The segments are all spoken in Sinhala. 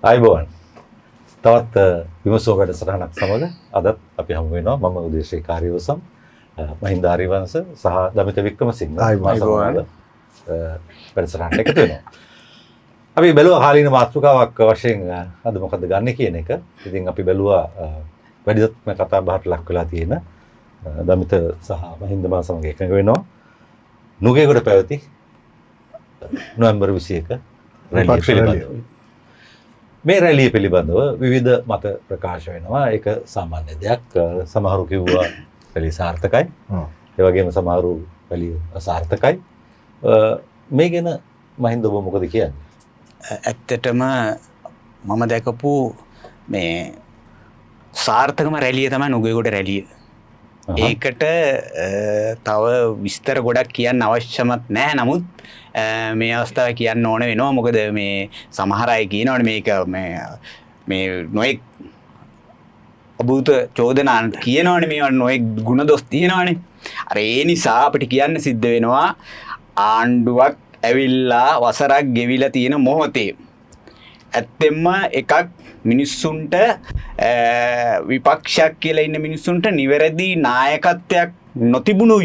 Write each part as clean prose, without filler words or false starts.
ආයුබෝවන්. තවත් විමසුම වැඩසටහනක් සමග අදත් අපි හමු වෙනවා. මම උදේශේ කාර්යවසම් මහින්ද හරිවංශ සහ දමිත වික්‍රමසිංහ වැඩසටහනට එකතු වෙනවා. අපි බැලුවා කාලීන මාතෘකාවක් වශයෙන් අද මොකද ගන්න කියන එක. ඉතින් අපි බැලුවා වැඩිදුරටම කතා බහට ලක් වෙලා තියෙන දමිත සහ මහින්ද මා සමග එකඟ වෙනවා. නුගේගොඩ පැවති නොවැම්බර් 21 රැළිය පිළිබඳව. මේ රැළිය පිළිබඳව විවිධ මත ප්‍රකාශ වෙනවා. ඒක සාමාන්‍ය දෙයක්. සමහරු කිව්වා රැළිය සාර්ථකයි. ඒ වගේම සමහරු රැළිය අසාර්ථකයි. මේ ගැන මහින්ද ඔබ මොකද කියන්නේ? ඇත්තටම මම දැකපු මේ සාර්ථකම රැළිය තමයි නුගේගොඩ රැළිය. ඒකට තව විස්තර ගොඩක් කියන්න අවශ්‍යමත් නැහැ. නමුත් මේ අවස්ථාව කියන්න ඕන වෙනවා. මොකද මේ සමහර අය කියනවනේ මේක මේ නොයෙක් අභූත චෝදනා කියනවනේ මේවා නොයෙක් ಗುಣ දොස් තියෙනවනේ. අර ඒ නිසා අපිට කියන්න සිද්ධ වෙනවා ආණ්ඩුවක් ඇවිල්ලා වසරක් ගෙවිලා තියෙන මොහොතේ ඇත්තෙන්ම එකක් මිනිස්සුන්ට විපක්ෂයක් කියලා ඉන්න මිනිස්සුන්ට නිවැරදි නායකත්වයක් නොතිබුණු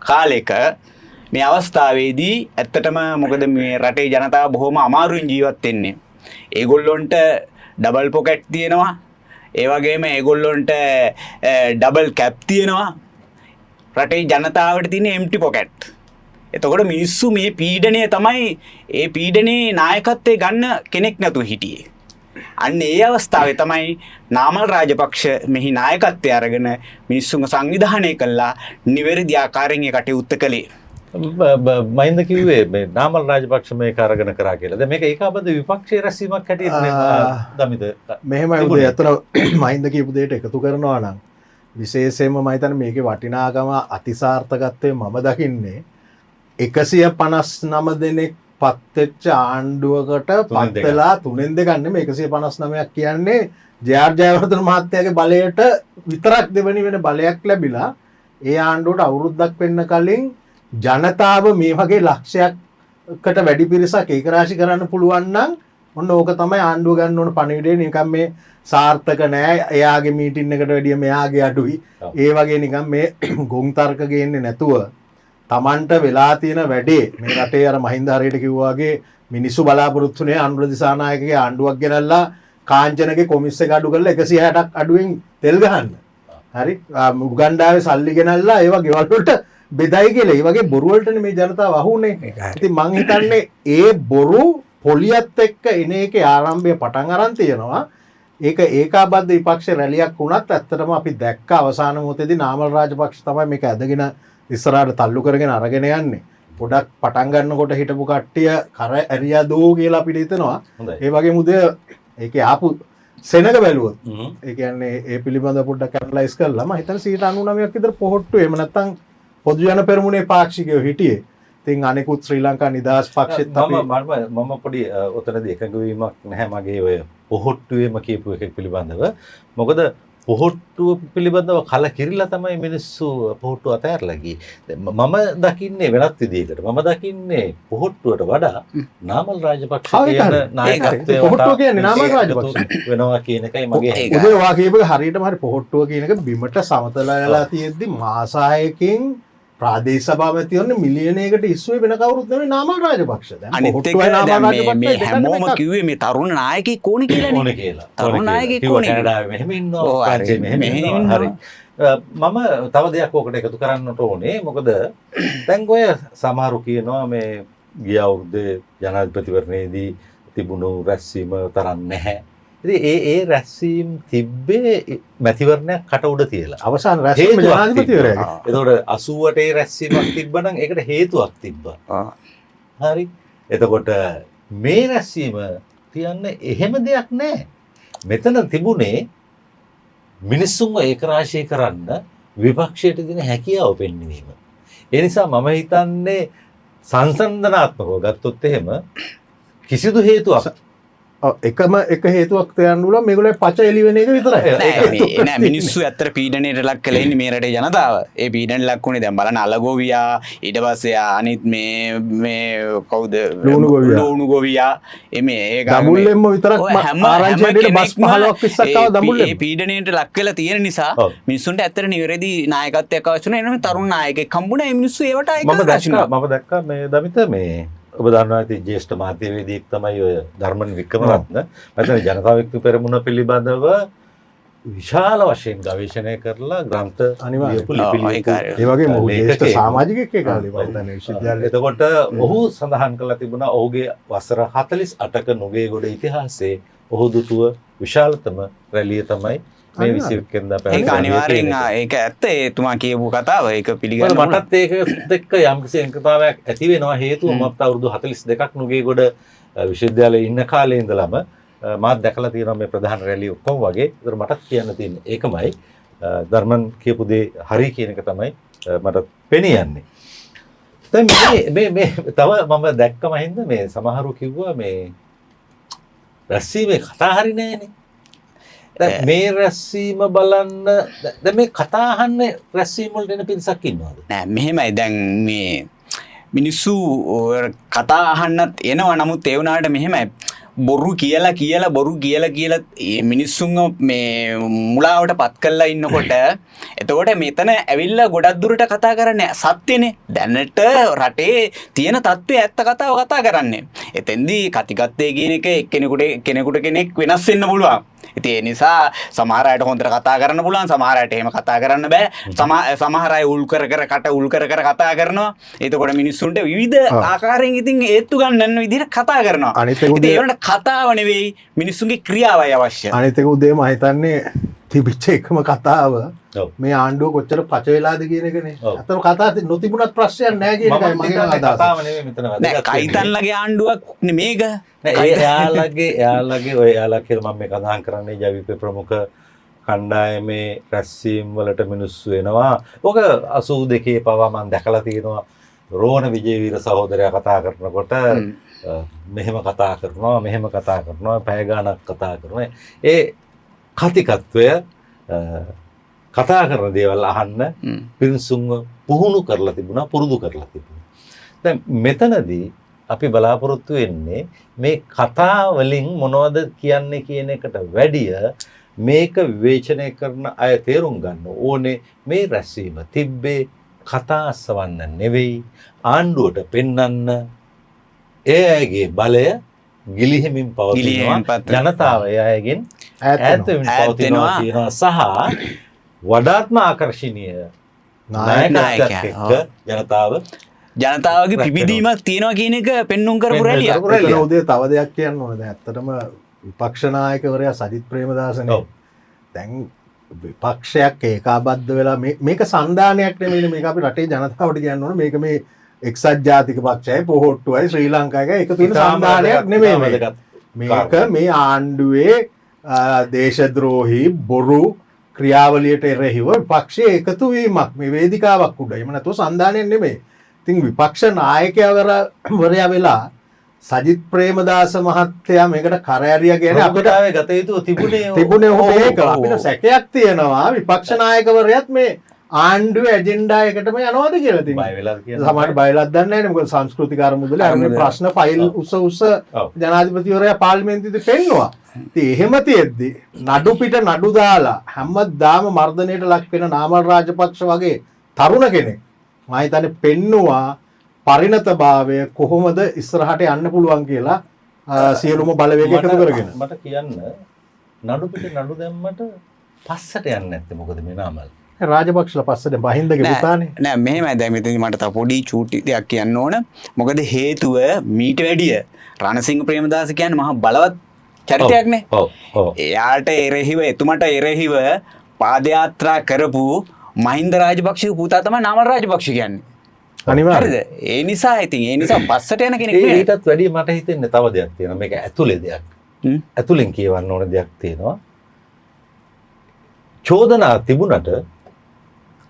කාලෙක මේ අවස්ථාවේදී ඇත්තටම මොකද මේ රටේ ජනතාව බොහොම අමාරුවෙන් ජීවත් වෙන්නේ. ඒගොල්ලොන්ට ඩබල් පොකට් තියෙනවා. ඒ වගේම ඒගොල්ලොන්ට ඩබල් කැප් තියෙනවා. රටේ ජනතාවට තියෙන එම්ටි පොකට්. එතකොට මිනිස්සු මේ පීඩනය තමයි ඒ පීඩනේ නායකත්වයේ ගන්න කෙනෙක් නැතුව හිටියේ. අන්න ඒ අවස්ථාවේ තමයි නාමල් රාජපක්ෂ මෙහි නායකත්වය අරගෙන මිනිස්සුන්ව සංවිධානය කළා නිවැරදි ආකාරයෙන් ඒ කටයුත්ත කළේ. මහින්ද කිව්වේ මේ නාමල් රාජපක්ෂ මේක අරගෙන කරා කියලා. දැන් මේක ඒකාබද්ධ විපක්ෂයේ රැස්වීමක් හැටියට දමිත මෙහෙමයි උදේ අතන මහින්ද කියපු දෙයට එකතු කරනවා නම් විශේෂයෙන්ම මම හිතන්නේ මේකේ වටිනාකම අතිසාර්ථකත්වයේ මම දකින්නේ 159 දෙනෙක් පත්වෙච්ච ආණ්ඩුවකට පත් වෙලා 3න් 2 නෙමෙයි 159ක් කියන්නේ ජේ.ආර්. ජයවර්ධන මහත්තයාගේ බලයට විතරක් දෙවෙනි වෙන බලයක් ලැබිලා ඒ ආණ්ඩුවට අවුරුද්දක් වෙන්න කලින් ජනතාව මේ වගේ ලක්ෂයකට වැඩි පිරිසක් ඒකරාශි කරන්න පුළුවන් නම් ඔන්න ඕක තමයි ආණ්ඩුව ගන්න ඕන පණිවිඩය. නිකන් මේ සාර්ථක නෑ එයාගේ මීටින් එකට වැඩිය මෙයාගේ අඩුයි. ඒ වගේ නිකන් මේ ගොන් තර්ක ගේන්නේ නැතුව තමන්ට වෙලා තියෙන වැඩේ මේ රටේ අර මහින්ද හරියට කිව්වා වගේ මිනිස්සු බලාපොරොත්තුනේ අනුර දිසානායකගේ ආණ්ඩුවක් ගෙනල්ලා කාංචනගේ කොමිස් එක අඩු කරලා 160ක් අඩුවෙන් තෙල් ගහන්න. හරි උගන්ඩාවේ සල්ලි ගෙනල්ලා ඒවා ගෙවල් වලට බෙදයි කියලා. ඒ වගේ බොරු වලටනේ මේ ජනතාව අහුනේ. ඉතින් මං හිතන්නේ ඒ බොරු පොලියත් එක්ක එන එකේ ආරම්භය පටන් අරන් තියෙනවා. ඒක ඒකාබද්ධ විපක්ෂ රැළියක් වුණත් ඇත්තටම අපි දැක්ක අවසාන මොහොතේදී නාමල් රාජපක්ෂ තමයි මේක ඇදගෙන ඉස්සරහට තල්ලු කරගෙන අරගෙන යන්නේ. පොඩක් පටන් ගන්නකොට හිටපු කට්ටිය කර ඇරියා දෝ කියලා අපිට හිතෙනවා. ඒ වගේ මුද ඒකේ ආපු සෙනග බැලුවොත් ඒ කියන්නේ ඒ පිළිබඳව පොඩ්ඩක් ඇනලයිස් කළා. මම හිතන්නේ 99ක් විතර පොහොට්ටු එහෙම නැත්නම් පොදු ජන පෙරමුණේ පාක්ෂිකයෝ හිටියේ. ඉතින් අනිකුත් ශ්‍රී ලංකා නිදහස් පක්ෂෙත් අපි මම පොඩි ඔතනදී එකඟ වීමක් නැහැ මගේ ඔය පොහොට්ටුවේම කියපු එකක් පිළිබඳව. මොකද පොහොට්ටුව පිළිබඳව කලකිරිලා තමයි මිනිස්සු පොහොට්ටුව අතහැරලා ගියේ. මම දකින්නේ වෙනත් විදිහකට. මම දකින්නේ පොහොට්ටුවට වඩා නාමල් රාජපක්ෂ කියන නායකත්වය පොහොට්ටුව කියන්නේ නාමල් රාජපක්ෂ වෙනවා කියන එකයි මගේ උදේ වා කියපු හරියටම හරි පොහොට්ටුව කියන එක බිමට සමතලලා තියෙද්දි මාස 6කින් ප්‍රාදේශ සභාපතිවරණ මිලියනයකට ඉස්සුවේ වෙන කවුරුත් නෙමෙයි නාමල් රාජපක්ෂ. දැන් මේ හැමෝම කිව්වේ මේ තරුණ නායකයෙක් ඕනේ කියලානේ. තරුණ නායකයෙක් ඕනේ. කැනඩාවේ මෙහෙම ඉන්නවා. රාජ්‍යයේ මෙහෙම ඉන්නවා. හරි. මම තව දෙයක් ඔකට එකතු කරන්නට ඕනේ. මොකද දැන් ඔය සමහරු කියනවා මේ ගිය අවුරුද්දේ ජනාධිපතිවරණයේදී තිබුණු රැස්වීම තරම් නැහැ. ඉතින් ඒ රැස්වීම තිබ්බේ මැතිවරණයක් කට උඩ තියලා. අවසාන රැස්වීම ජනාධිපතිවරයාගේ. එතකොට 88 රැස්වීමක් තිබ්බනම් ඒකට හේතුවක් තිබ්බා. හරි. එතකොට මේ රැස්වීම කියන්නේ එහෙම දෙයක් නැහැ. මෙතන තිබුණේ මිනිස්සුන්ව ඒකරාශී කරන්න විපක්ෂයට දෙන හැකියාව පෙන්වීම. ඒ නිසා මම හිතන්නේ සංසන්දනාත්මකව ගත්තොත් එහෙම කිසිදු හේතුවක් එකම එක හේතුවක් තියන්න පුළුවන් මේගොල්ලෝ පච එළි වෙන එක විතරයි. නෑ මිනිස්සු ඇත්තට පීඩනයට ලක් කළේ ඉන්නේ මේ රටේ ජනතාව. ඒ පීඩනයට ලක් වුණේ දැන් බලන්න අලගෝවියා ඊට පස්සේ අනිත් මේ කවුද ලුණු ගෝවියා මේ ඒ දඹුල්ලෙන්ම විතරක් ආරංචි ඇදෙන බස් 15ක් 20ක් ආව දඹුල්ලෙන්. මේ පීඩනයට ලක් වෙලා තියෙන නිසා මිනිස්සුන්ට ඇත්තට නිවැරදි නායකත්වයක් අවශ්‍ය වෙනවා. එනම තරුණ නායකයෙක් හම්බුණා. ඒ මිනිස්සු ඒවට මම දැක්කා මේ දමිත මේ ඔබ දන්නවා ඇති ජ්‍යෙෂ්ඨ මාධ්‍යවේදියෙක් තමයි ඔය ධර්මන් වික්‍රමරත්න. මම ජනතා වික්ති පෙරමුණ පිළිබඳව විශාල වශයෙන් ගවේෂණය කරලා ග්‍රන්ථ ලියපු ලිපි ලියපු ඒ වගේම ඔහු ජ්‍යෙෂ්ඨ සමාජිකයෙක් ඒ කාලේ මම හිතන්නේ විශ්වවිද්‍යාලේ. එතකොට ඔහු සඳහන් කරලා තිබුණා ඔහුගේ වසර 48ක නුගේගොඩ ඉතිහාසයේ ඔහු දුටුව විශාලතම රැළිය තමයි මේ 21 වෙනිදා පැවැත්වෙන. ඒක අනිවාර්යෙන් ඒක ඇත්ත. එතුමා කියපු කතාව ඒක පිළිගන්න මටත් ඒක එක්ක යම්කිසි එකතාවයක් ඇති වෙනවා. හේතුව මමත් අවුරුදු 42ක් නුගේගොඩ විශ්වවිද්‍යාලයේ ඉන්න කාලේ ඉඳලම මාත් දැකලා තියෙනවා මේ ප්‍රධාන රැළිය ඔක්කොම වගේ. ඒතර මටත් කියන්න තියෙන්නේ ඒකමයි. ධර්මන් කියපු දේ හරි කියන එක තමයි මට පෙනියන්නේ. දැන් මේ තව මම දැක්කම හින්ද මේ සමහරු කිව්වා මේ රැස්වීමේ කතා හරි නෑනේ. දැන් මේ රැස්වීම බලන්න දැන් මේ කතා අහන්නේ රැස්වීම වලට එන පිරිසක් ඉන්නවද? නෑ මෙහෙමයි දැන් මේ මිනිස්සු කතා අහන්නත් එනවා. නමුත් ඒ වුණාට මෙහෙමයි බොරු කියලා මිනිස්සුන්ව මේ මුලාවට පත් කරලා ඉන්නකොට එතකොට මෙතන ඇවිල්ලා ගොඩක් දුරට කතා කරන්නේ සත්‍යනේ. දැනට රටේ තියෙන තත්ත්වය ඇත්ත කතාව කතා කරන්නේ. එතෙන්දී කතිකත්වයේ කියන එක කෙනෙකුට කෙනෙක් වෙනස් වෙන්න පුළුවන්. ඉතින් ඒ නිසා සමහර අයට හොඳට කතා කරන්න පුළුවන්, සමහර අයට එහෙම කතා කරන්න බෑ. සමහර අය උල් කර කතා කරනවා. එතකොට මිනිස්සුන්ට විවිධ ආකාරයෙන් ඉතින් ඒත්තු ගන්නන විදිහට කතා කරනවා. ඉතින් ඒකට කතාව නෙවෙයි මිනිස්සුන්ගේ ක්‍රියාවයි අවශ්‍ය. අනිත් එක උදේ මම හිතන්නේ තිබිච්ච එකම කතාව මේ ආණ්ඩුව කොච්චර පච වෙලාද කියන එකනේ. අතන කතා නොතිබුණත් ප්‍රශ්නයක් නැහැ කියන එකයි මගේ අදහස. කතාව නෙවෙයි මෙතන වැදගත්. කයිතන්ලගේ ආණ්ඩුවක් මේක. එයාලගේ ඔය එයාලා කියලා මම මේ කතාන් කරන්නේ ජවිප ප්‍රමුඛ කණ්ඩායමේ රැස්වීම් වලට මිනිස්සු එනවා. ඔක 82 පවා මම දැකලා තියෙනවා. රෝණ විජේවීර සහෝදරයා කතා කරනකොට මෙහෙම කතා කරනවා පැය ගාණක් කතා කරනවා. ඒ කතිකත්වය කතා කරන දේවල් අහන්න පිරිසුන්ව පුහුණු කරලා තිබුණා, පුරුදු කරලා තිබුණා. දැන් මෙතනදී අපි බලාපොරොත්තු වෙන්නේ මේ කතා වලින් මොනවද කියන්නේ කියන එකට වැඩිය මේක විවේචනය කරන අය තේරුම් ගන්න ඕනේ මේ රැස්වීම තිබ්බේ කතා අසවන්න නෙවෙයි, ආණ්ඩුවට පෙන්වන්න ඒ අයගේ බලය ගිලිහෙමින් පවතිනවා, ජනතාව ඒ අයගෙන් ඈත් වෙමින් පවතිනවා කියනවා සහ වඩාත්ම ආකර්ශනීය නායකයෙක් එක්ක ජනතාවගේ පිබිදීමක් තියෙනවා කියන එක පෙන්නුම් කරපු රැළිය. එතන උදේ තව දෙයක් කියන්න ඕනේ. දැන් ඇත්තටම විපක්ෂ නායකවරයා සජිත් ප්‍රේමදාසනේ. දැන් විපක්ෂයක් ඒකාබද්ධ වෙලා මේක සංධානයක් නෙමෙයි. මේක අපි රටේ ජනතාවට කියන්න ඕනේ. මේක මේ එක්සත් ජාතික පක්ෂයයි පොහොට්ටුවයි ශ්‍රී ලංකාවයි එකතු වෙන සංධානයක් නෙමෙයි මේක. මේ ආණ්ඩුවේ දේශද්‍රෝහී බොරු ක්‍රියාවලියට එරෙහිව විපක්ෂයේ එකතු වීමක් මේ වේදිකාවක් උඩ. එහෙම නැතුව සංධානයක් නෙමෙයි. ඉතින් විපක්ෂ නායකවරයා වෙලා සජිත් ප්‍රේමදාස මහත්තයා මේකට කරෑරියා කියන්නේ අපිට ගත යුතු තිබුණේ ඒක. අපිට සැකයක් තියෙනවා විපක්ෂ නායකවරයාත් මේ ආණ්ඩුවේ ඇජෙන්ඩා එකටම යනවාද කියලා තියෙනවා. බය වෙලාද කියලා. සමහරට බයලක් දන්නේ නැහැ නේ. මොකද සංස්කෘතික අරමුදල අර මේ ප්‍රශ්න ෆයිල් උස ජනාධිපතිවරයා පාර්ලිමේන්තුවේ පෙන්නවා. ඉතින් එහෙම තියෙද්දි නඩු පිට නඩු දාලා හැමදාම මර්ධනයට ලක් වෙන නාමල් රාජපක්ෂ වගේ තරුණ කෙනෙක් මම හිතන්නේ පෙන්නවා පරිණතභාවය කොහොමද ඉස්සරහට යන්න පුළුවන් කියලා සියලුම බලවේග එකතු කරගෙන. මට කියන්න නඩු පිට නඩු දැම්මට පස්සට යන්නේ නැත්තේ මොකද මේ නාමල්? රාජපක්ෂලා පස්සට බහින්දගේ පුතානේ. නෑ මෙහෙමයි. දැන් මෙතන මට තව පොඩි චූටි දෙයක් කියන්න ඕන. මොකද හේතුව මීට වැඩිය රණසිංහ ප්‍රේමදාස කියන්නේ මහා බලවත් චරිතයක්නේ. එයාට එරෙහිව එතුමට එරෙහිව පාදයාත්‍රා කරපු මහින්ද රාජපක්ෂගේ පුතා තමයි නාමල් රාජපක්ෂ කියන්නේ. අනිවාර්යද? ඒ නිසා පස්සට යන කෙනෙක් නෙවෙයි. ඊටත් වැඩිය මට හිතෙන්නේ තව දෙයක් තියෙනවා. මේක ඇතුලේ දෙයක්. ඇතුලෙන් කියවන්න ඕන දෙයක් තියෙනවා. චෝදනා තිබුණට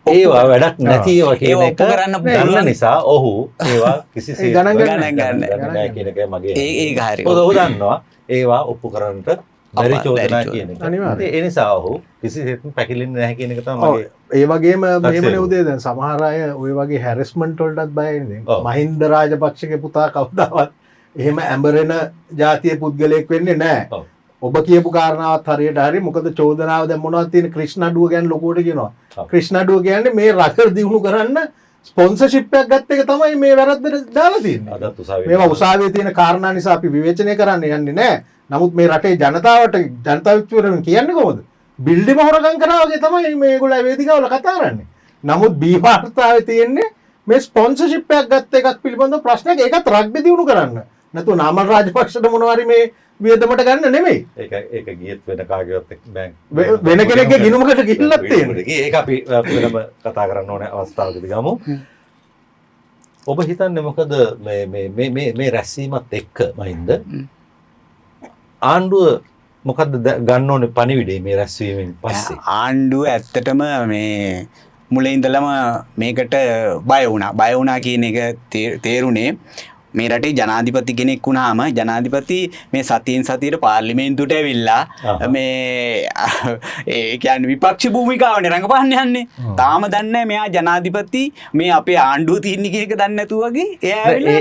ඒවා වැඩක් නැති ඒවා කියන ඒවා එක ඔප්පු කරන්න දන්න පුළුවන්. නිසා ඔහු ඒවා කිසිසේත් ගණන් ගන්න. ගණන් නැහැ කියන එකයි මගේ ඒක හරි. මොකද ඔහු දන්නවා ඒවා ඔප්පු කරන්නට බැරි බැරි චෝදනා චෝදනා. කියන එක. අනිවාර්යයෙන්. ඉතින් ඒ නිසා ඔහු කිසිසේත්ම පැකිලෙන්නේ නැහැ කියන එක තමයි මගේ ඒ වගේම මෙහෙමනේ තත්ත්වය. උදේ දැන් සමහර අය ওই වගේ හැරස්මන්ට් වලටත් බයයිනේ. ඔව්. මහින්ද රාජපක්ෂගේ පුතා කවදාවත් එහෙම ඇඹරෙන ජාතිය පුද්ගලයෙක් වෙන්නේ නැහැ. ඔව්. ඔබ කියපු කාරණාවත් හරියට හරි. මොකද චෝදනාව දැන් මොනවද තියෙන ක්‍රිෂ්ණඩුව ගැන ලොකුවට කියනවා. ඔව්. ක්‍රිෂ්ණඩුව කියන්නේ මේ රට දියුණු කරන්න ස්පොන්සර්ෂිප් එකක් ගත්ත එක තමයි මේ වැරද්දට දාලා තියෙන්නේ. අදත් උසාවියේ මේවා උසාවියේ තියෙන කාරණා නිසා අපි විවේචනය කරන්න යන්නේ නැහැ. නමුත් මේ රටේ ජනතාවට ජනතා විචාරණ කියන්නේ කොහොමද? බිල්ඩිම හොරගම් කරා වගේ තමයි මේගොල්ලෝ වේදිකාවල කතා කරන්නේ. නමුත් බී වාර්තාවේ තියෙන්නේ මේ ස්පොන්සර්ෂිප් එකක් ගත්ත එකක් පිළිබඳව ප්‍රශ්නයක්. ඒකත් රග්බි දිනු කරන්න. නැතු නාමල් රාජපක්ෂට මොනවා හරි මේ වියදමට ගන්න නෙමෙයි. ඒක ගියත් වෙන කාගේවත් බැංක් වෙන කෙනෙක්ගේ ගිණුමකට ගිහිල්ලත් තියෙන්නේ. ඒක අපි වෙනම කතා කරන්න ඕනේ අවස්ථාවකදී ගමු. ඔබ හිතන්නේ මොකද මේ රැස්වීමත් එක්ක මහින්ද ආණ්ඩුව මොකද්ද ගන්න ඕනේ පණිවිඩය මේ රැස්වීමෙන් පස්සේ? ආණ්ඩුව ඇත්තටම මේ මුලින් ඉඳලම මේකට බය වුණා කියන එක තේරුනේ මේ රටේ ජනාධිපති කෙනෙක් වුණාම ජනාධිපති මේ සතියෙන් සතියට පාර්ලිමේන්තුවට ඇවිල්ලා මේ ඒ කියන්නේ විපක්ෂ භූමිකාවනේ රඟපාන්න යන්නේ. තාම දන්නේ නැහැ මෙයා ජනාධිපති මේ අපේ ආණ්ඩුව තියෙන කියන එක දන්නේ නැතුව වගේ එයා ඇවිල්ලා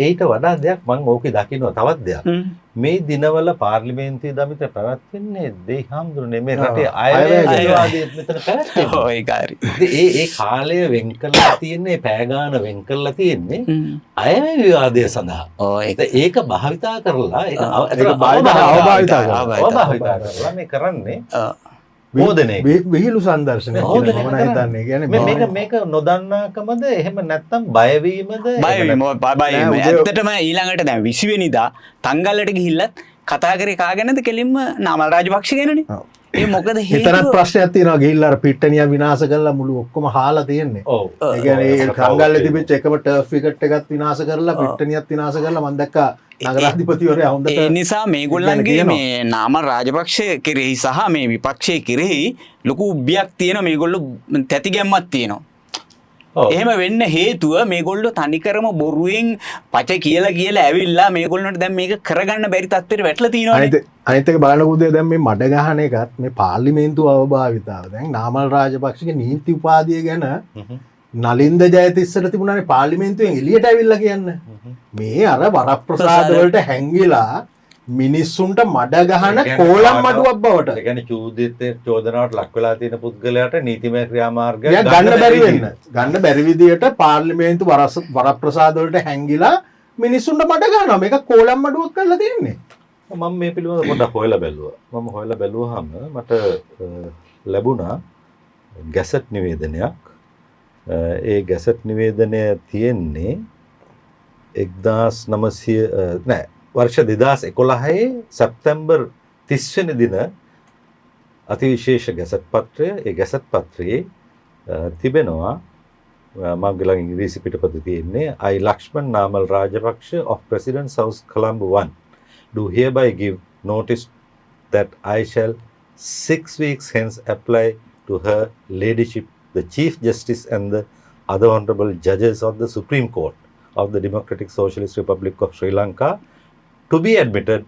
ඒට වඩා දෙයක් මම ඕකේ දකින්නවා තවත් දෙයක්. මේ දිනවල පාර්ලිමේන්තුවේ දමිත පැවැත්වෙන්නේ දෙයි හම්දුනේ මේ රටේ අයවැය විවාදයේ මෙතන පැවැත්වෙන්නේ. ඔය ඒක හරි. ඒ කාලය වෙන් කරලා තියෙන්නේ පෑගාන වෙන් කරලා තියෙන්නේ අයවැය විවාදය සඳහා. ඒක භාවිතා කරලා ඒක අවභාවිතා කරලා මේ කරන්නේ බෝධනේ විහිළු සංදර්ශනයක් කියලා මම හිතන්නේ. කියන්නේ මේක නොදන්නාකමද එහෙම නැත්නම් බයවීමද? බයවීම ඇත්තටම ඊළඟට දැන් 20 වෙනිදා තංගල්ලට ගිහිල්ලත් කතා කරේ කා ගැනද කෙලින්ම නාමල් රාජපක්ෂ ගැනනේ. ඒ මොකද හේතුව ප්‍රශ්නයක් තියෙනවා. ගිහිල්ලා අර පිට්ටනිය විනාශ කරලා මුළු ඔක්කොම හාලා තියෙන්නේ. ඔව්. ඒ කියන්නේ ඒ තංගල්ලේ තිබිච්ච එකම ටර්ෆ් විකට් එකත් විනාශ කරලා පිට්ටනියත් විනාශ කරලා මම දැක්කා නගරාධිපතිවරයා හොඳට. ඒ නිසා මේගොල්ලන්ගේ මේ නාමල් රාජපක්ෂ කෙරෙහි සහ මේ විපක්ෂයේ කෙරෙහි ලොකු උබ්බියක් තියෙනවා. මේගොල්ලෝ තැති ගැම්මක් තියෙනවා. එහෙම වෙන්න හේතුව මේගොල්ලෝ තනිකරම බොරුවෙන් පච කියලා ඇවිල්ලා මේගොල්ලන්ට දැන් මේක කරගන්න බැරි තත්ත්වෙට වැටලා තියෙනවා. අනිත් එක බලන්න උදේ දැන් මේ මඩ ගහන එකත් මේ පාර්ලිමේන්තුව අවභාවිතාව. දැන් නාමල් රාජපක්ෂගේ නීති උපාධිය ගැන නලින්ද ජයතිස්සට තිබුණානේ පාර්ලිමේන්තුවෙන් එළියට ඇවිල්ලා කියන්න. මේ අර වරප්‍රසාද වලට හැංගිලා මිනිස්සුන්ට මඩ ගහන කෝලම් මඩුවක් බවට. ඒ කියන්නේ චෝදනාවට ලක් වෙලා තියෙන පුද්ගලයාට නීතිමය ක්‍රියාමාර්ගයක් ගන්න බැරි විදියට පාර්ලිමේන්තු වරප්‍රසාද වලට හැංගිලා මිනිස්සුන්ට මඩ ගහනවා. මේක කෝලම් මඩුවක් කරලා තියෙන්නේ. මම මේ පිළිබඳව පොඩ්ඩක් හොයලා බැලුවා. මම හොයලා බැලුවාම මට ලැබුණා ගැසට් නිවේදනයක්. ඒ ගැසට් නිවේදනය තියෙන්නේ 1900 වර්ෂ 2011 සැප්තැම්බර් 30 වෙනි දින අතිවිශේෂ ගැසට් පත්‍රය. ඒ ගැසට් පත්‍රයේ තිබෙනවා මම ළඟ ඉංග්‍රීසි පිටපත තියෙන්නේ I Lakshman Namal Rajapaksa of President's House Colombo 1 do hereby give notice that I shall 6 weeks hence apply to her ladyship the Chief Justice and the other honorable judges of the Supreme Court of the Democratic Socialist Republic of Sri Lanka to be admitted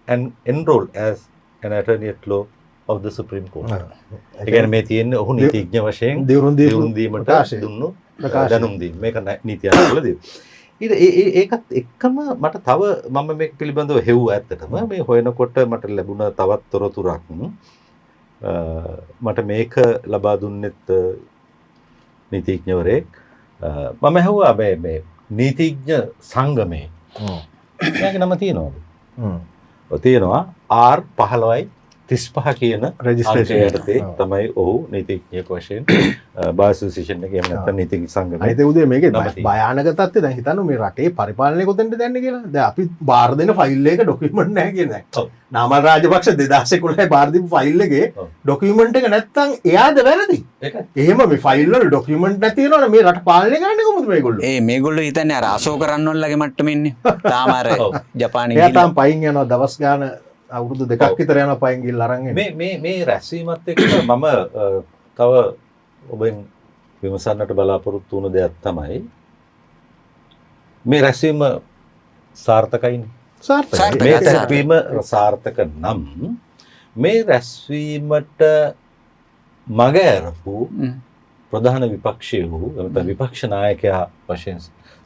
and enrolled as an attorney at law of the Supreme Court. ඒ කියන්නේ මේ තියෙන්නේ ඔහු නීතිඥ වශයෙන් දියුණු දීමට දුන්නු දැනුම් දීම. මේක නීති ආයෝගවලදී. ඒකත් එක්කම මට තව මම මේක පිළිබඳව හෙව්වා ඇත්තටම මේ හොයනකොට මට ලැබුණ තවත් තොරතුරක් මට මේක ලබා දුන්නෙත් නීතිඥවරයෙක්. මම ඇහුවා මේ නීතිඥ සංගමේ එයාගේ නම තියෙනවද? තියෙනවා R1535 කියන රෙජිස්ට්‍රේෂන් යටතේ තමයි ඔහු නීතිඥයෙක් වශයෙන් බාර් ඇසෝසියේෂන් එකේ එහෙම නැත්නම් නීතිඥ සංගමයේ. අයිතේ උදේ මේකේ භයානක තත්ත්වය දැන් හිතන්න මේ රටේ පරිපාලනය කොතෙන්ද දැන්නේ කියලා. දැන් අපි බාර් දෙන ෆයිල් එක ඩොකියුමන්ට් නැහැ කියන එක. නාමල් රාජපක්ෂ 2011 බාර් දීපු ෆයිල් එකේ ඩොකියුමන්ට් එක නැත්තම් එයාද වැරදි. එහෙම මේ ෆයිල් වල ඩොකියුමන්ට් නැති වෙනවනේ මේ රට පාලනය කරන්නේ කොහොමද මේගොල්ලෝ? මේගොල්ලෝ හිතන්නේ අර අශෝක රන්වල්ලගේ මට්ටමේ ඉන්නේ. තාම අර ජපානයේ එයා තාම පයින් යනවා දවස් ගාන අවුරුදු 2ක් විතර යනවා පයින් ගිහලා අරන් එන්නේ. මේ රැස්වීමත් එක්ක මම තව ඔබෙන් විමසන්නට බලාපොරොත්තු වුණ දෙයක් තමයි මේ රැස්වීම සාර්ථකයිනේ. සාර්ථකයි. මේ රැස්වීම සාර්ථක නම් මේ රැස්වීමට මග ඇරපු ප්‍රධාන විපක්ෂය වූ නැත්නම් විපක්ෂ නායකයා වශයෙන්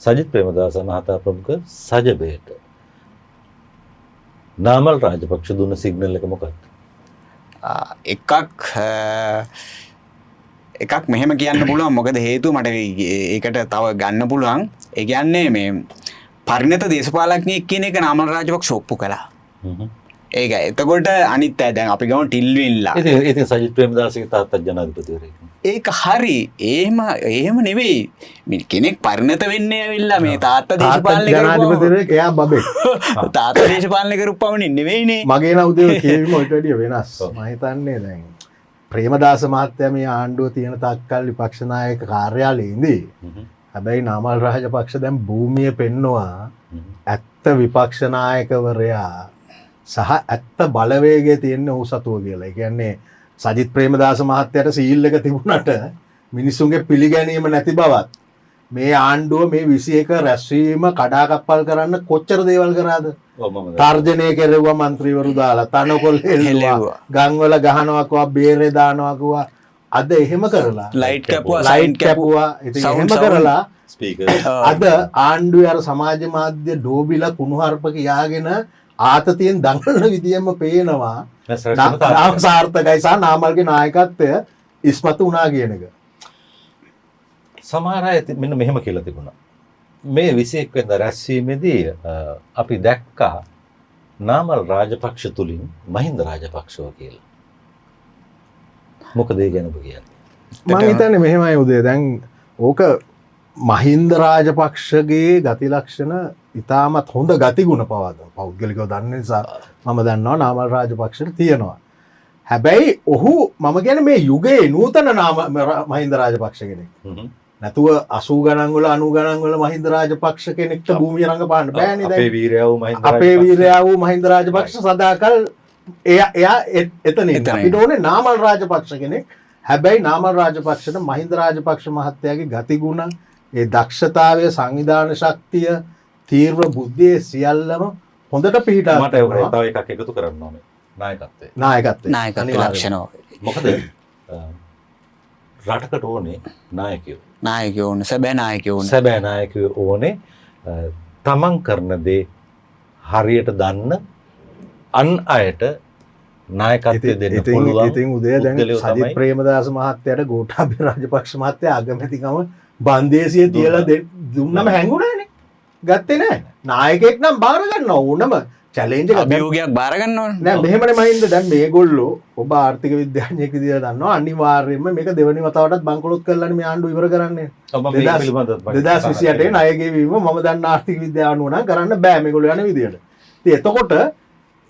සජිත් ප්‍රේමදාස මහතා ප්‍රමුඛ සජබේට නාමල් රාජපක්ෂ දුන්න සිග්නල් එක මොකක්ද? එකක් මෙහෙම කියන්න පුළුවන්. මොකද හේතුව මට ඒකට තව ගන්න පුළුවන්. ඒ කියන්නේ මේ පරිණත දේශපාලඥයෙක් කියන එක නාමල් රාජපක්ෂ ඔප්පු කළා. ඒක එතකොට අනිත් අය දැන් අපි ගමු ටිල්වින්ලා. ඉතින් සජිත් ප්‍රේමදාසගේ තාත්තා ජනාධිපතිවරයෙක්. ඒක හරි. එහෙම නෙවෙයි. මේ කෙනෙක් පරිණත වෙන්නේ ඇවිල්ලා මේ තාත්තා දේශපාලනය ජනාධිපතිවරයෙක් එයා බබෙක්. තාත්තා දේශපාලනය කරපුවම නෙවෙයිනේ. මගේ නම් උදේ කියවීම ඔයිට වැඩිය වෙනස්. මම හිතන්නේ දැන් ප්‍රේමදාස මහත්තයා මේ ආණ්ඩුව තියෙන තාක්කල් විපක්ෂ නායක කාර්යාලයේ ඉඳී. හැබැයි නාමල් රාජපක්ෂ දැන් භූමිය පෙන්නවා ඇත්ත විපක්ෂ නායකවරයා සහ ඇත්ත බලවේගය තියෙන ඔහු සතුව කියලා. ඒ කියන්නේ සජිත් ප්‍රේමදාස මහත්තයාට සීල් එක තිබුණට මිනිසුන්ගේ පිළිගැනීම නැති බවත් මේ ආණ්ඩුව මේ 21 රැස්වීම කඩාකප්පල් කරන්න කොච්චර දේවල් කරාද? තර්ජනය කෙරෙව්වා മന്ത്രിවරු දාලා තනකොළ එල්ලුවා ගම්වල ගහනවා කිව්වා බේරේ දානවා කිව්වා. අද එහෙම කරලා ලයිට් කැපුවා. ඉතින් එහෙම කරලා අද ආණ්ඩුවේ අර සමාජ මාධ්‍ය ඩෝබිලා කුණුහරුප කියාගෙන ආතතියෙන් දඟලන විදියෙන්ම පේනවා සාර්ථකයි සහ නාමල්ගේ නායකත්වය ඉස්මතු වුණා කියන එක. සමහර අය මෙන්න මෙහෙම කියලා තිබුණා. මේ 21 වෙනිදා රැස්වීමේදී අපි දැක්කා නාමල් රාජපක්ෂ තුලින් මහින්ද රාජපක්ෂව කියලා. මොකද ඒ ගැන ඔබ කියන්නේ? මම හිතන්නේ මෙහෙමයි උදේ දැන් ඕක මහින්ද රාජපක්ෂගේ ගති ලක්ෂණ ඉතාමත් හොඳ ගතිගුණ පෞද්ගලිකව දන්න නිසා මම දන්නවා නාමල් රාජපක්ෂට තියෙනවා. හැබැයි ඔහු මම කියන්නේ මේ යුගයේ නූතන මහින්ද රාජපක්ෂ කෙනෙක්. නැතුව 80 ගණන් වල 90 ගණන් වල මහින්ද රාජපක්ෂ කෙනෙක්ට භූමිය රංගපාන්න බෑනේ දැන්. අපේ වීරයා වූ මහින්ද රාජපක්ෂ සදාකල් එයා එතන ඉන්න. අපිට ඕනේ නාමල් රාජපක්ෂ කෙනෙක්. හැබැයි නාමල් රාජපක්ෂට මහින්ද රාජපක්ෂ මහත්තයාගේ ගතිගුණ, ඒ දක්ෂතාවය, සංවිධාන ශක්තිය, තීව්‍ර බුද්ධිය සියල්ලම හොඳට පිහිටා. මට ඒක තව එකක් එකතු කරන්න ඕනේ. නායකත්වය ලක්ෂණ. මොකද රටකට ඕනේ නායකයෝ. සැබෑ නායකයෝ ඕනේ. තමන් කරන දේ හරියට දන්න අන් අයට නායකත්වය දෙන්න පුළුවන්. ඉතින් උදේ දැන් සජිත් ප්‍රේමදාස මහත්තයාට ගෝඨාභය රාජපක්ෂ මහත්තයා අගමැතිකම බන්දේසිය තියලා දුන්නම හැංගුණානේ. ගත්තේ නැහැ. නායකයෙක් නම් බාර ගන්න ඕනම චැලෙන්ජ් එක අභියෝගයක් බාර ගන්න ඕනේ. නෑ මෙහෙමනේ මහින්ද දැන් මේගොල්ලෝ ඔබ ආර්ථික විද්‍යාඥයෙක් විදිහට දන්නවා අනිවාර්යයෙන්ම මේක දෙවෙනි වතාවටත් බංකොලොත් කරලානේ මේ ආණ්ඩුව ඉවර කරන්නේ. 2028 ණය ගෙවීම මම දන්න ආර්ථික විද්‍යාවනුව නම් කරන්න බෑ මේගොල්ලෝ යන විදිහට. ඉතින්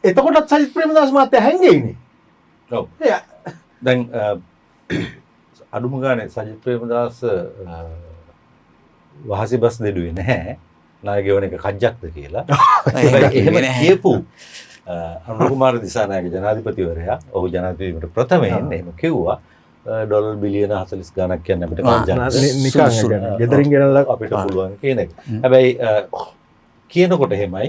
එතකොටත් සජිත් ප්‍රේමදාස මහත්තයා හැංගෙයිනේ. ඔව්. දැන් අඩුම ගානේ සජිත් ප්‍රේමදාස වහසි බස් දෙඩුවේ නැහැ. නායකයෝන එක කජ්ජක්ද කියලා. එහෙම කියපු අනුර කුමාර දිසානායක ජනාධිපතිවරයා ඔහු ජනාධිපතිවරයාට ප්‍රථමයෙන් එහෙම කිව්වා ඩොලර් බිලියන 40 ගණක් කියන්නේ අපිට නිකන් ගෙදරින් ගෙනල්ලා අපිට පුළුවන් කියන එක. හැබැයි කියනකොට එහෙමයි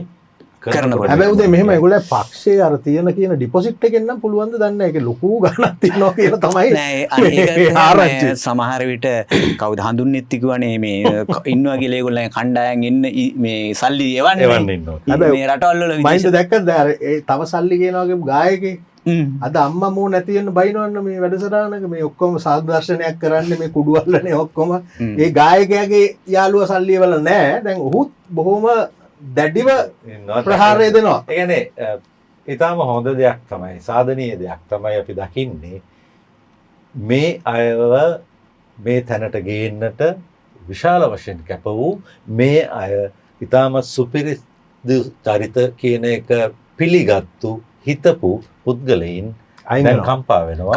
කරනකොට හැබැයි උදේ මෙහෙම ඒගොල්ලෝ පක්ෂයේ අර තියෙන කියන ඩිපොසිට් එකෙන් නම් පුළුවන් ද දන්නේ නැහැ. ඒක ලොකු ගණනක් තියෙනවා කියලා තමයි. නෑ සමහර විට කවුද හඳුන්නෙත් කිව්වනේ මේ ඉන්නවා කියලා ඒගොල්ලන් කණ්ඩායම් එන්න මේ සල්ලි එවන්න ඉන්නවා. හැබැයි මේ රටවල් වල මයින්ද දැක්කද අර ඒ තව සල්ලි කියනවා වගේ ගායකේ අද අම්මා මෝ නැති වෙන්න බයිනවන්න මේ වැඩසටහනක මේ ඔක්කොම සාදර්ශනයක් කරන්නේ මේ කුඩුවල්ලනේ ඔක්කොම. ඒ ගායකයාගේ යාළුවා සල්ලි වල නැහැ. දැන් ඔහුත් බොහොම දැඩිව ප්‍රහාරය දෙනවා. ඒ කියන්නේ ඊටාම හොඳ දෙයක් තමයි, සාධනීය දෙයක් තමයි අපි දකින්නේ මේ අයව මේ තැනට ගේන්නට විශාල වශයෙන් කැප වූ මේ අය ඊටාම සුපිරිදු චරිත කියන එක පිළිගත්තු හිතපු පුද්ගලයන් දැන් කම්පා වෙනවා.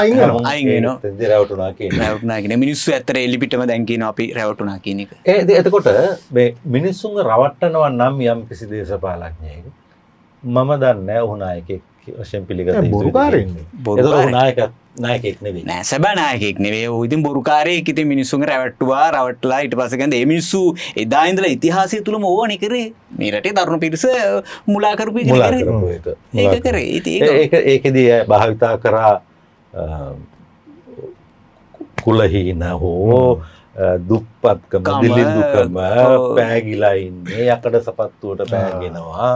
අයින් වෙනවා. රැවටුණා කියන මිනිස්සු ඇත්තට එලිපිටම දැන් කියනවා අපි රැවටුණා කියන එක. එතකොට මේ මිනිස්සුන්ව රවට්ටනවා නම් යම් කිසි දේශපාලඥයෙක් මම දන්නේ නැහැ ඔහු නායකයෙක් වශයෙන් පිළිගත යුතුයි. බොරුකාරයෙන්නේ. එතකොට ඔහු නායකයෙක් නෙවෙයි. නෑ සැබෑ නායකයෙක් නෙවෙයි. ඔහු ඉතින් බොරුකාරයෙක්. ඉතින් මිනිස්සුන්ගේ රවට්ටලා ඊට පස්සේ ගන්නේ මේ මිනිස්සු එදා ඉඳලා ඉතිහාසය තුලම ඕවනේ කරේ. මේ රටේ තරුණ පිරිස මුලා කරපු එක කරේ. ඒක කරේ. ඉතින් ඒකෙදී භාවිතා කරා කුලහීන හෝ දුප්පත්කම දිලිඳුකම පෑගිලා ඉන්නේ යකඩ සපත්තුවට පෑගෙනවා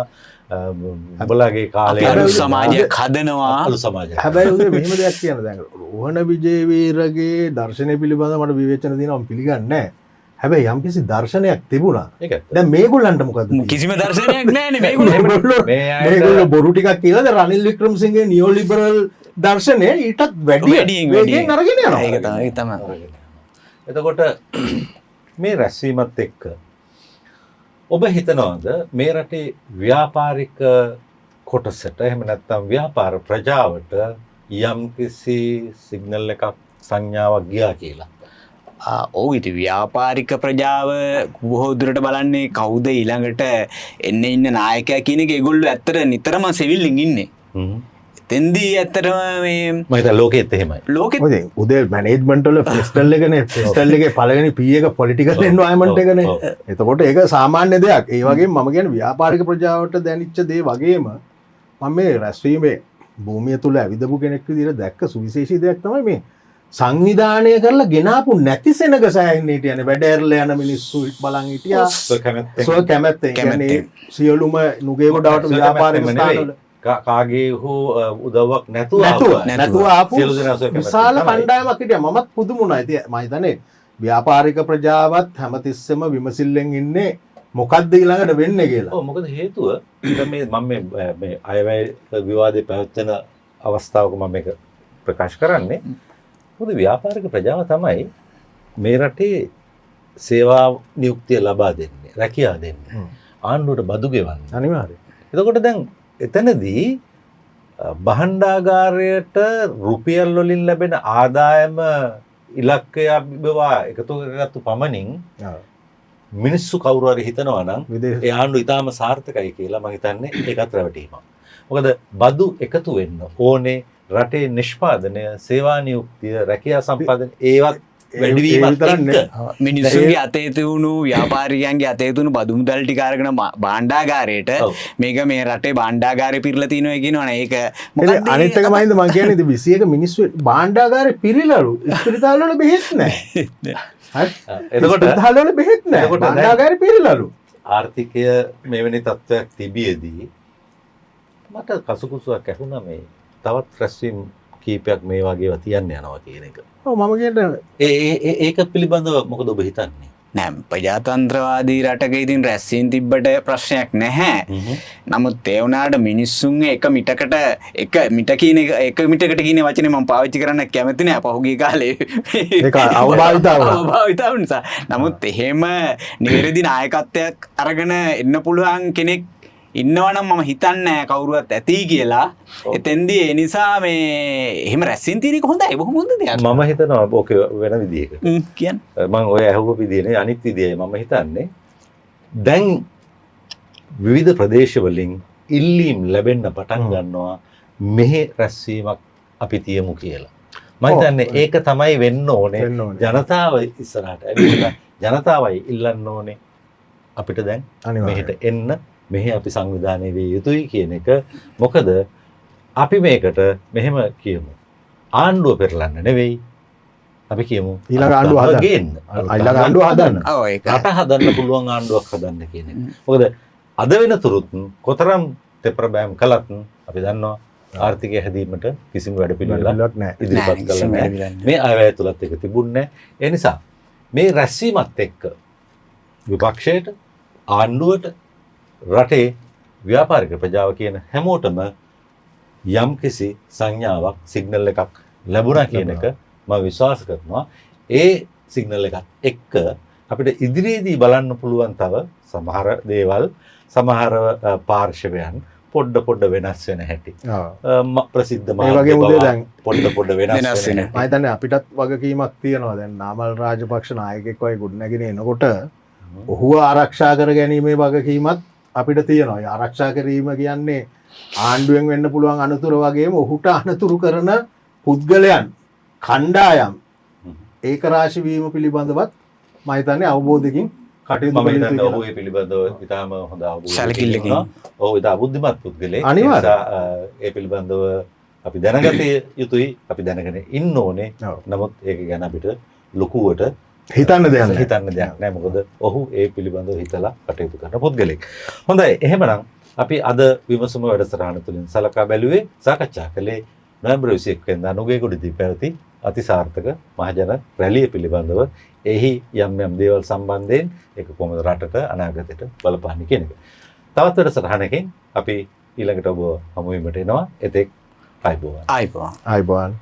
උඹලගේ කාලේ අලු සමාජයක් හදනවා අලු සමාජයක්. හැබැයි උදේ මෙහෙම දෙයක් කියන්න දැන් රෝහණ විජේවීරගේ දර්ශනය පිළිබඳව මට විවේචන දෙනවා මම පිළිගන්නේ නැහැ. හැබැයි යම්කිසි දර්ශනයක් තිබුණා. දැන් මේගොල්ලන්ට මොකද? කිසිම දර්ශනයක් නැහැ නේ මේගොල්ලෝ බොරු ටිකක් කියලා දැන් රනිල් වික්‍රමසිංහගේ නියෝ ලිබරල් දර්ශනය ඊටත් වැඩියෙන් අරගෙන යනවා. ඒක තමයි. එතකොට මේ රැස්වීමත් එක්ක ඔබ හිතනවාද මේ රටේ ව්‍යාපාරික කොටසට එහෙම නැත්නම් ව්‍යාපාර ප්‍රජාවට යම්කිසි සිග්නල් එකක් සංඥාවක් ගියා කියලා? ඔව් ඉතින් ව්‍යාපාරික ප්‍රජාව බොහෝ දුරට බලන්නේ කවුද ඊළඟට එන්න ඉන්න නායකයා කියන එක ඒගොල්ලෝ ඇත්තට නිතරම සෙවිල්ලින් ඉන්නේ. එතෙන්දී ඇත්තටම මේ මම හිතා ලෝකෙත් එහෙමයි. ලෝකෙත් උදේ මැනේජ්මන්ට් වල ෆෙස්ටල් එකනේ ෆෙස්ටල් එකේ පළවෙනි P එක පොලිටිකල් එන්වයරන්මන්ට් එකනේ. එතකොට ඒක සාමාන්‍ය දෙයක්. ඒ වගේම මම කියන්නේ ව්‍යාපාරික ප්‍රජාවට දැනෙච්ච දේ වගේම මම මේ රැස්වීමේ භූමිය තුල ඇවිදපු කෙනෙක් විදිහට දැක්ක සුවිශේෂී දෙයක් තමයි මේ සංවිධානය කරලා ගෙනාපු නැති සෙනග සෑහෙන්න හිටියනේ. වැඩ ඇරලා යන මිනිස්සු බලන් හිටියා. සෝ කැමැත්තෙන් කියන්නේ සියලුම නුගේ ගොඩවට ව්‍යාපාරික ස්ථානවල කාගේ හෝ උදව්වක් නැතුව ආපු විශාල කණ්ඩායමක් හිටියා. මමත් පුදුම වුණා. ඉතින් මම හිතන්නේ ව්‍යාපාරික ප්‍රජාවත් හැමතිස්සෙම විමසිල්ලෙන් ඉන්නේ මොකද්ද ඊළඟට වෙන්නේ කියලා. ඔව් මොකද හේතුව මේ මම මේ අයවැය විවාදේ පැවැත්වෙන අවස්ථාවක මම මේක ප්‍රකාශ කරන්නේ. මොකද ව්‍යාපාරික ප්‍රජාව තමයි මේ රටේ සේවා නියුක්තිය ලබා දෙන්නේ, රැකියාව දෙන්නේ, ආණ්ඩුවට බදු ගෙවන්නේ. අනිවාර්යයෙන්. එතකොට දැන් එතනදී භාණ්ඩාගාරයට රුපියල් වලින් ලැබෙන ආදායම ඉලක්කය අභිබවා එකතු කරගත්තු පමණින් මිනිස්සු කවුරු හරි හිතනවා නම් ඒ ආණ්ඩුව ඊටාම සාර්ථකයි කියලා මම හිතන්නේ ඒකත් රැවටීමක්. මොකද බදු එකතු වෙන්න ඕනේ රටේ නිෂ්පාදනය, සේවා නියුක්තිය, රැකියා සම්පාදනය ඒවත් වැඩිවීමත් එක්ක මිනිස්සුන්ගේ අතේ තියුණු ව්‍යාපාරිකයන්ගේ අතේ තියුණු බදු මුදල් ටික අරගෙන භාණ්ඩාගාරයට මේක මේ රටේ භාණ්ඩාගාරේ පිරලා තියෙනවා කියනවනේ. ඒක මොකද අනිත් එක මහින්ද මම කියන්නේ ඉතින් 21 මිනිස්සු භාණ්ඩාගාරේ පිරිලලු. ස්පිරිතාල වල බෙහෙත් නැහැ. හරි. එතකොට ස්පිරිතාල වල බෙහෙත් නැහැ. භාණ්ඩාගාරේ පිරිලලු. ආර්ථිකය මෙවැනි තත්ත්වයක් තිබියදී මට කසුකුසුවක් ඇහුණා මේ තවත් රැස්වීම් කීපයක් මේ වගේව තියන්න යනවා කියන එක. ඔව් මම කියන්නේ ඒක පිළිබඳව මොකද ඔබ හිතන්නේ? නෑ ප්‍රජාතන්ත්‍රවාදී රටක ඉතින් රැස්වීම් තිබ්බට ප්‍රශ්නයක් නැහැ. නමුත් ඒ වුණාට මිනිස්සුන්ගේ එක මිටකට එක මිට කියන එක මිටකට කියන වචනේ මම පාවිච්චි කරන්න කැමති නෑ පහුගිය කාලේ. ඒක අවභාවිතාව නිසා. නමුත් එහෙම නිවැරදි නායකත්වයක් අරගෙන එන්න පුළුවන් කෙනෙක් ඉන්නවනම් මම හිතන්නේ කවුරුවත් ඇති කියලා. එතෙන්දී ඒ නිසා මේ එහෙම රැස්වීම් තියෙන එක හොඳයි. බොහොම හොඳ දෙයක්. මම හිතනවා ඕකේ වෙන විදියකට. කියන්න. මම ඔය ඇහුව විදියනේ අනිත් විදියයි මම හිතන්නේ. දැන් විවිධ ප්‍රදේශ වලින් ඉල්ලීම් ලැබෙන්න පටන් ගන්නවා මෙහි රැස්වීමක් අපි තියමු කියලා. මම හිතන්නේ ඒක තමයි වෙන්න ඕනේ. ජනතාව ඉස්සරහට ඇවිල්ලා ජනතාවයි ඉල්ලන්න ඕනේ අපිට දැන් මෙහෙට එන්න. මෙහි අපි සංවිධානය විය යුතුයි කියන එක. මොකද අපි මේකට මෙහෙම කියමු. ආණ්ඩුව පෙරලන්න නෙවෙයි. අපි කියමු ඊළඟ ආණ්ඩුව හදන්න. ඊළඟ ආණ්ඩුව හදන්න. ඔව් ඒක. රට හදන්න පුළුවන් ආණ්ඩුවක් හදන්න කියන එක. මොකද අද වෙනතුරුත් කොතරම් තෙපරබෑම් කළත් අපි දන්නවා ආර්ථිකය හැදීමට කිසිම වැඩ පිළිවෙලක් නැහැ. ඉදිරිපත් කළා නැහැ. මේ අයවැය තුලත් ඒක තිබුණේ නැහැ. ඒ නිසා මේ රැස්වීමත් එක්ක විපක්ෂයට ආණ්ඩුවට රටේ ව්‍යාපාරික ප්‍රජාව කියන හැමෝටම යම්කිසි සංඥාවක් සිග්නල් එකක් ලැබුණා කියන එක මම විශ්වාස කරනවා. ඒ සිග්නල් එකත් එක්ක අපිට ඉදිරියේදී බලන්න පුළුවන් තව සමහර දේවල් සමහර පාර්ශවයන් පොඩ වෙනස් වෙන හැටි. ප්‍රසිද්ධ පොඩ වෙනස් වෙන. මම හිතන්නේ අපිටත් වගකීමක් තියෙනවා. දැන් නාමල් රාජපක්ෂ නායකයෙක් වගේ ගොඩනැගෙන එනකොට ඔහුව ආරක්ෂා කර ගැනීමේ වගකීමත් අපිට තියෙනවා. ආරක්ෂා කිරීම කියන්නේ ආණ්ඩුවෙන් වෙන්න පුළුවන් අනතුර වගේම ඔහුට අනතුරු කරන පුද්ගලයන් කණ්ඩායම් ඒක රාශි වීම පිළිබඳවත් මම හිතන්නේ අවබෝධයකින් කටයුතු මම කළ යුතුයි හිතන්නේ කියලා. ඔහු ඒ පිළිබඳව ඉතාම හොඳ අවබෝධයක් සැලකිල්ලකින්. තියෙනවා. ඔහු ඉතා බුද්ධිමත් පුද්ගලෙක්. අනිවාර්යයෙන්. ඒ නිසා, ඒ පිළිබඳව අපි දැනගත යුතුයි. අපි දැනගෙන ඉන්න ඕනේ. ඔව්. නමුත් ඒක ගැන අපිට ලොකුවට හිතන්න දෙයක් නැහැ. හිතන්න දෙයක් නැහැ. මොකද ඔහු ඒ පිළිබඳව හිතලා කටයුතු කරන පුද්ගලෙක්. හොඳයි. එහෙමනම් අපි අද විමසුම වැඩසටහන තුළින් සලකා බැලුවේ සාකච්ඡා කළේ නොවැම්බර් 21 වෙනිදා නුගේගොඩදී පැවති අතිසාර්ථක මහජන රැළිය පිළිබඳව එහි යම් යම් දේවල් සම්බන්ධයෙන් ඒක කොහොමද රටට අනාගතයට බලපාන්නේ කියන එක. තවත් වැඩසටහනකින් අපි ඊළඟට ඔබ හමු වීමට එනවා. එතෙක් ආයුබෝවන්. ආයිබෝවන්. ආයිබෝවන්.